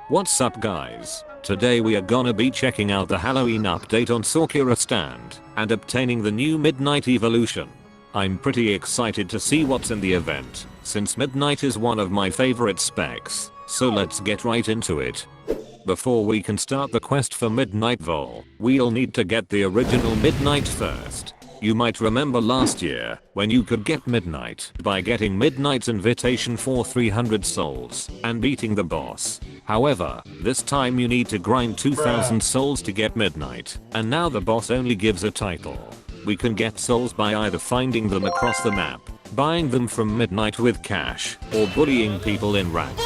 What's up guys? Today we are gonna be checking out the Halloween update on Sakura stand and obtaining the new Midnight evolution. I'm pretty excited to see what's in the event since Midnight is one of my favorite specs, so let's get right into it. Before we can start the quest for Midnight Vol, we'll need to get the original Midnight first. You might remember last year when you could get Midnight by getting Midnight's invitation for 300 souls and beating the boss. However, this time you need to grind 2000 souls to get Midnight, and now the boss only gives a title. We can get souls by either finding them across the map, buying them from Midnight with cash, or bullying people in ranks.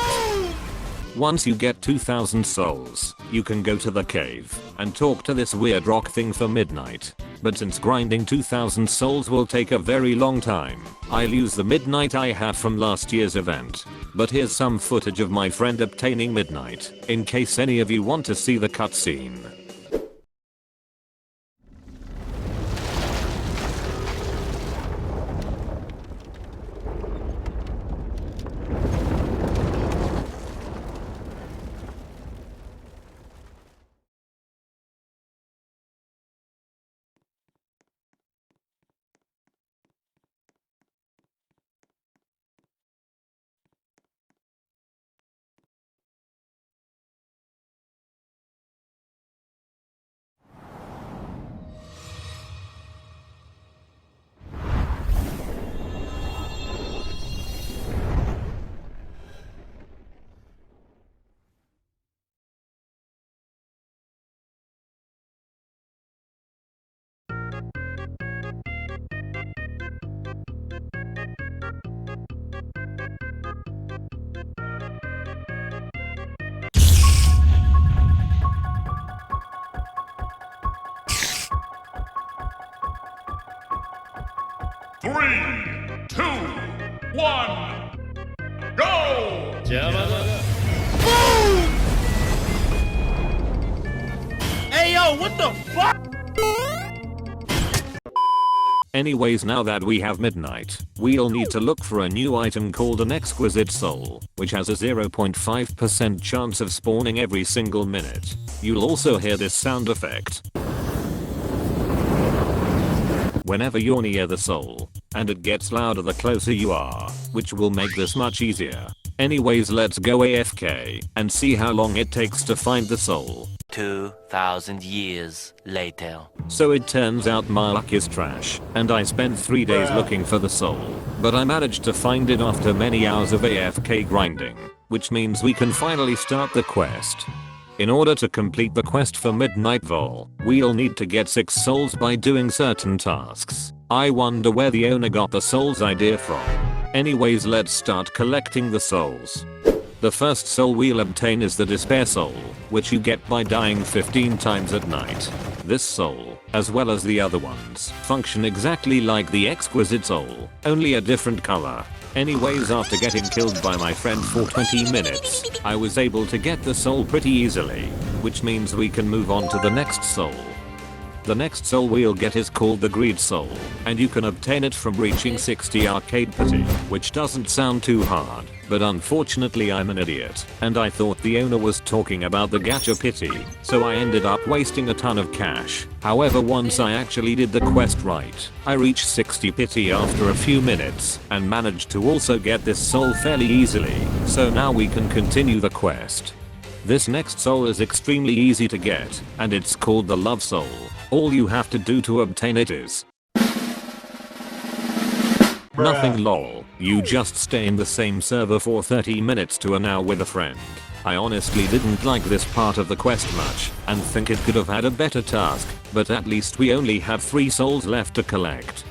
Once you get 2000 souls, you can go to the cave and talk to this weird rock thing for Midnight. But since grinding 2000 souls will take a very long time, I'll use the Midnight I have from last year's event. But here's some footage of my friend obtaining Midnight, in case any of you want to see the cutscene. Three, two, one, go! Boom! Hey yo, what the fuck? Anyways, now that we have Midnight, we'll need to look for a new item called an Exquisite Soul, which has a 0.5% chance of spawning every single minute. You'll also hear this sound effect whenever you're near the soul, and it gets louder the closer you are, which will make this much easier. Anyways, let's go AFK and see how long it takes to find the soul. 2000 years later. So it turns out my luck is trash, and I spent 3 days looking for the soul, but I managed to find it after many hours of AFK grinding, which means we can finally start the quest. In order to complete the quest for Midnight Vol, we'll need to get 6 souls by doing certain tasks. I wonder where the owner got the souls idea from. Anyways, let's start collecting the souls. The first soul we'll obtain is the Despair Soul, which you get by dying 15 times at night. This soul, as well as the other ones, function exactly like the Exquisite Soul, only a different color. Anyways, after getting killed by my friend for 20 minutes, I was able to get the soul pretty easily, which means we can move on to the next soul. The next soul we'll get is called the Greed Soul, and you can obtain it from reaching 60 Arcade Pity, which doesn't sound too hard, but unfortunately I'm an idiot, and I thought the owner was talking about the Gacha Pity, so I ended up wasting a ton of cash. However, once I actually did the quest right, I reached 60 Pity after a few minutes, and managed to also get this soul fairly easily, so now we can continue the quest. This next soul is extremely easy to get, and it's called the Love Soul. All you have to do to obtain it is nothing lol. You just stay in the same server for 30 minutes to an hour with a friend. I honestly didn't like this part of the quest much, and think it could have had a better task, but at least we only have 3 souls left to collect.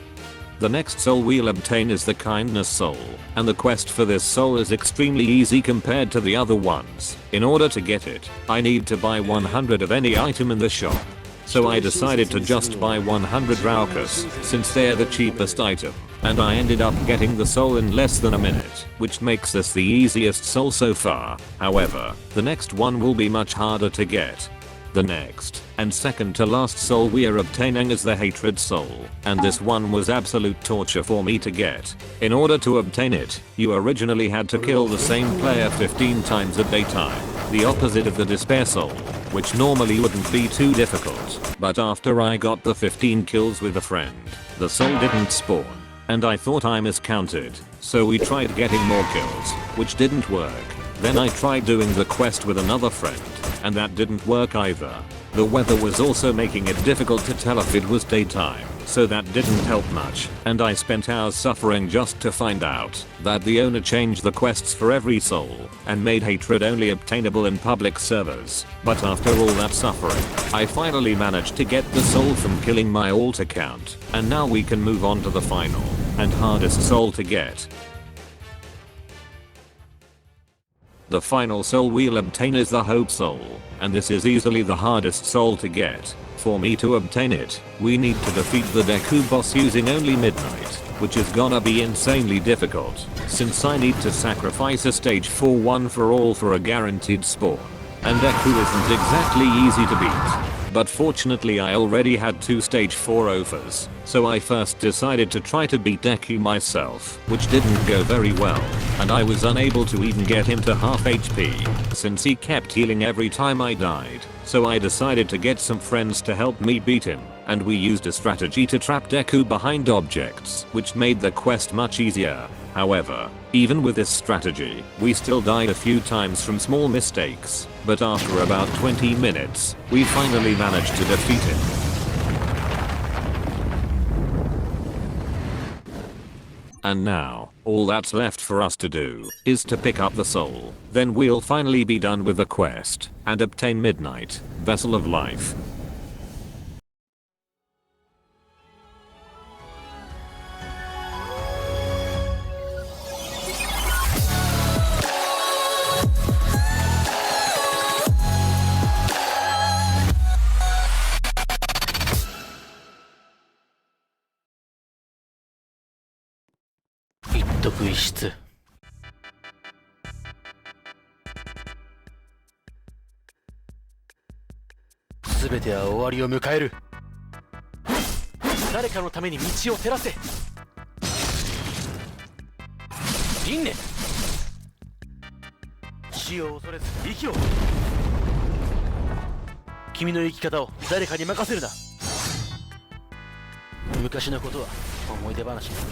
The next soul we'll obtain is the Kindness Soul, and the quest for this soul is extremely easy compared to the other ones. In order to get it, I need to buy 100 of any item in the shop. So I decided to just buy 100 Raucus, since they're the cheapest item, and I ended up getting the soul in less than a minute, which makes this the easiest soul so far. However, the next one will be much harder to get. The next, and second to last soul we are obtaining is the Hatred Soul, and this one was absolute torture for me to get. In order to obtain it, you originally had to kill the same player 15 times at a time. the opposite of the despair soul, which normally wouldn't be too difficult. But after I got the 15 kills with a friend, the soul didn't spawn, and I thought I miscounted, so we tried getting more kills, which didn't work. Then I tried doing the quest with another friend, and that didn't work either. The weather was also making it difficult to tell if it was daytime, so that didn't help much, and I spent hours suffering just to find out that the owner changed the quests for every soul and made hatred only obtainable in public servers. But after all that suffering, I finally managed to get the soul from killing my alt account, and now we can move on to the final and hardest soul to get. The final soul we'll obtain is the Hope Soul, and this is easily the hardest soul to get. For me to obtain it, we need to defeat the Deku boss using only Midnight, which is gonna be insanely difficult, since I need to sacrifice a stage 4 one for all for a guaranteed spawn. And Deku isn't exactly easy to beat. But fortunately I already had 2 stage 4 offers, so I first decided to try to beat Deku myself, which didn't go very well, and I was unable to even get him to half HP, since he kept healing every time I died. So I decided to get some friends to help me beat him, and we used a strategy to trap Deku behind objects, which made the quest much easier. However, even with this strategy, we still died a few times from small mistakes, but after about 20 minutes, we finally managed to defeat him. And now, all that's left for us to do is to pick up the soul. Then we'll finally be done with the quest and obtain Midnight, Vessel of Life. Exquisite. すべては終わりを迎える。誰かのために道を照らせ。輪廻。死を恐れず生きよう。君の生き方を誰かに任せるな。昔のことは思い出話になる。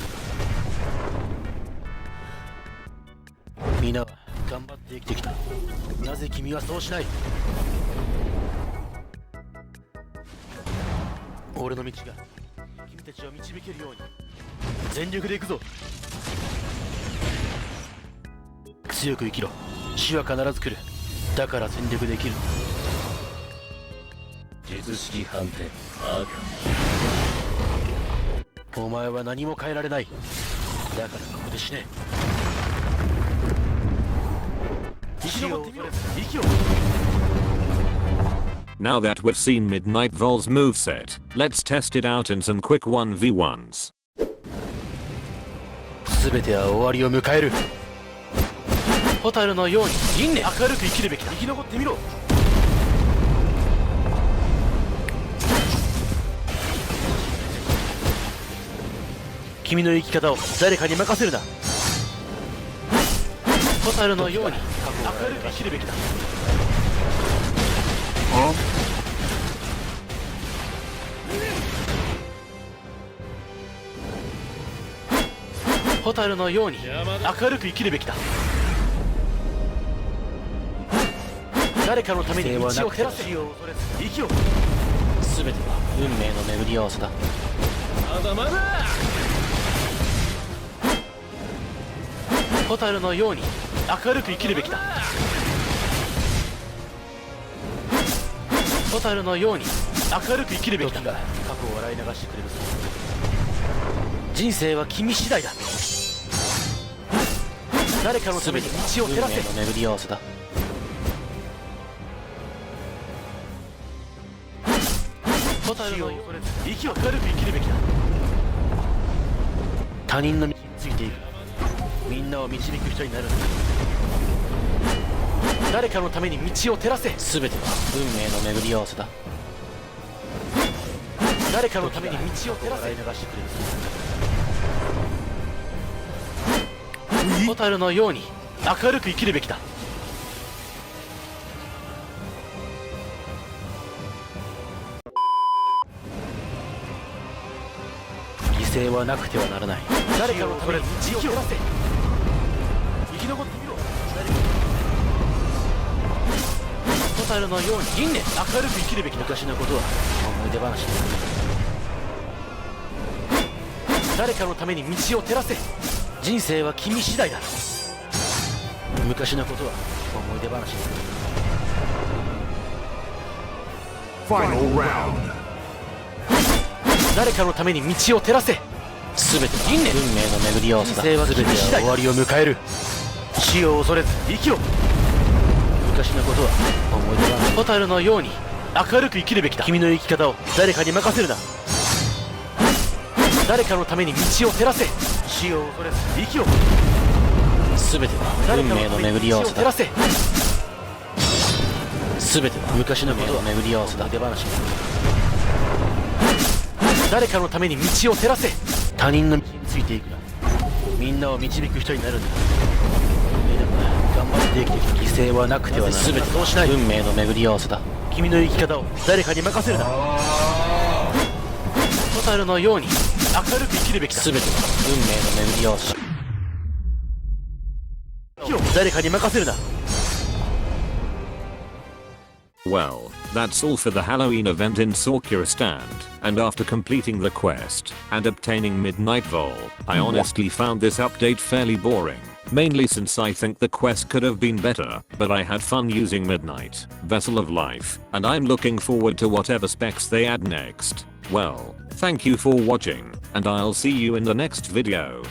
皆は頑張って生きてきた。なぜ君はそうしない？俺の道が君たちを導けるように全力で行くぞ。強く生きろ。死は必ず来る。だから全力で生きる。術式判定赤。お前は何も変えられない。だからここで死ね。Now that we've seen Midnight Vol's moveset, let's test it out in some quick 1v1s. 全ては終わりを迎える。ホタルのように輪廻明るく生きるべきだ。生き残ってみろ。君の生き方を誰かに任せるな。ホタルのように明るく生きるべきだ。ホタルのように明るく生きるべきだ。誰かのために道を照らせ。死を恐れず生きよう。全ては運命の巡り合わせだ。まだまだ。ホタルのように明るく生きるべきだ。ホタルのように明るく生きるべきだ。過去を笑い流してくれるぞ。人生は君次第だ。誰かのために道を照らせ。運命の巡り合わせだ。ホタルのように息を明るく生きるべきだ。他人の道についていく。みんなを導く人になるんだ。誰かのために道を照らせ。全ては運命の巡り合わせだ。誰かのために道を照らせ。流してくれる。ホタルのように明るく生きるべきだ。犠牲はなくてはならない。誰かのために道を照らせ。生き残ってみろ。ホタルのように銀ね、明るく生きるべき。昔のことは思い出話だ。誰かのために道を照らせ。人生は君次第だ。昔のことは思い出話だ。Final round. 誰かのために道を照らせ。全ては運命の巡り合わせだ。人生は全ては終わりを迎える。死を恐れず生きろ。昔のことは思い出話。ホタルのように明るく生きるべきだ。君の生き方を誰かに任せるな。誰かのために道を照らせ。死を恐れず生きろ。全ては運命の巡り合わせだ。全ては昔のことは巡り合わせだ。出話だ。誰かのために道を照らせ。他人の道についていくな。みんなを導く人になるんだ。頑張って生きてきた。犠牲はなくてはならない。全てそうしない。運命の巡り合わせだ。君の生き方を誰かに任せるな。ホタルのように明るく生きるべきだ。全ては運命の巡り合わせだ。誰かに任せるな。Well, that's all for the Halloween event in Sakura Stand, and after completing the quest and obtaining Midnight Vol, I honestly found this update fairly boring, mainly since I think the quest could have been better, but I had fun using Midnight, Vessel of Life, and I'm looking forward to whatever specs they add next. Well, thank you for watching, and I'll see you in the next video.